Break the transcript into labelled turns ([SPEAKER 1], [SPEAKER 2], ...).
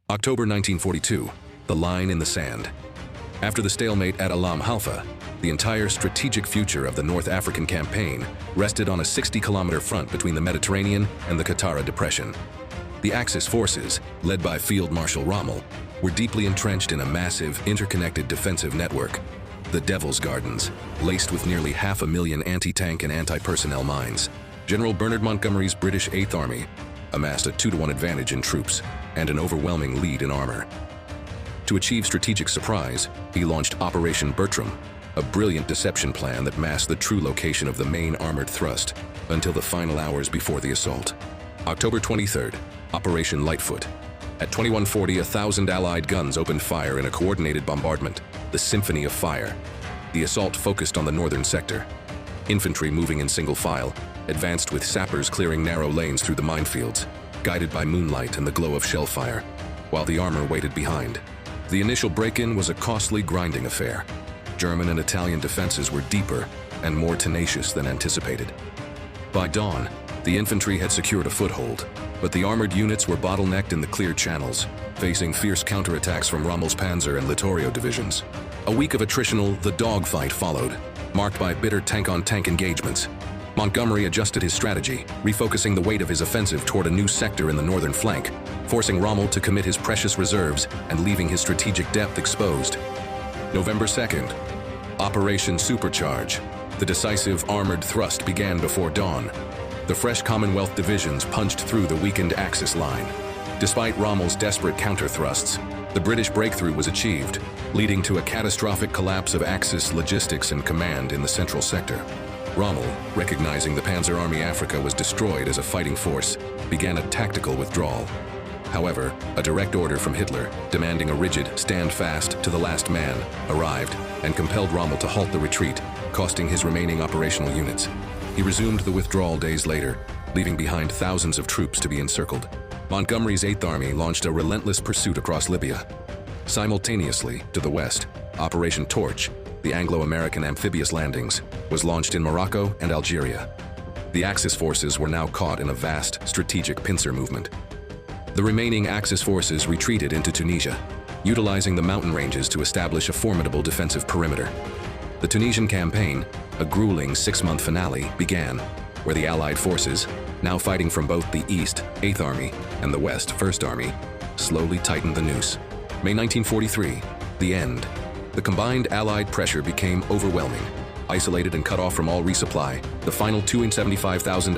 [SPEAKER 1] October 1942, the line in the sand. After the stalemate at Alamein, the entire strategic future of the North African campaign rested on a 60-kilometer front between the Mediterranean and the Qattara Depression. The Axis forces, led by Field Marshal Rommel, were deeply entrenched in a massive, interconnected defensive network, the Devil's Gardens, laced with nearly 500,000 anti-tank and anti-personnel mines. General Bernard Montgomery's British 8th Army amassed a 2-to-1 advantage in troops and an overwhelming lead in armor. To achieve strategic surprise, he launched Operation Bertram, a brilliant deception plan that masked the true location of the main armored thrust until the final hours before the assault. October 23rd, Operation Lightfoot. At 21:40, 1,000 Allied guns opened fire in a coordinated bombardment, the Symphony of Fire. The assault focused on the northern sector. Infantry moving in single file advanced with sappers clearing narrow lanes through the minefields, guided by moonlight and the glow of shell fire, while the armor waited behind. The initial break-in was a costly, grinding affair. German and Italian defenses were deeper and more tenacious than anticipated. By dawn, the infantry had secured a foothold, but the armored units were bottlenecked in the cleared channels, facing fierce counterattacks from Rommel's Panzer and Littorio divisions. A week of attritional, the dogfight followed, marked by bitter tank-on-tank engagements. Montgomery adjusted his strategy, refocusing the weight of his offensive toward a new sector in the northern flank, forcing Rommel to commit his precious reserves and leaving his strategic depth exposed. November 2nd, Operation Supercharge. The decisive armored thrust began before dawn. The fresh Commonwealth divisions punched through the weakened Axis line. Despite Rommel's desperate counter-thrusts, the British breakthrough was achieved, leading to a catastrophic collapse of Axis logistics and command in the central sector. Rommel, recognizing the Panzer Army Africa was destroyed as a fighting force, began a tactical withdrawal. However, a direct order from Hitler, demanding a rigid stand fast to the last man, arrived and compelled Rommel to halt the retreat, costing his remaining operational units. He resumed the withdrawal days later, leaving behind thousands of troops to be encircled. Montgomery's 8th Army launched a relentless pursuit across Libya. Simultaneously, to the west, Operation Torch, the Anglo-American amphibious landings, was launched in Morocco and Algeria. The Axis forces were now caught in a vast, strategic pincer movement. The remaining Axis forces retreated into Tunisia, utilizing the mountain ranges to establish a formidable defensive perimeter. The Tunisian campaign, a grueling 6-month finale, began, where the Allied forces, now fighting from both the East, 8th Army, and the West, 1st Army, slowly tightened the noose. May 1943, the end. The combined Allied pressure became overwhelming. Isolated and cut off from all resupply, the final 275,000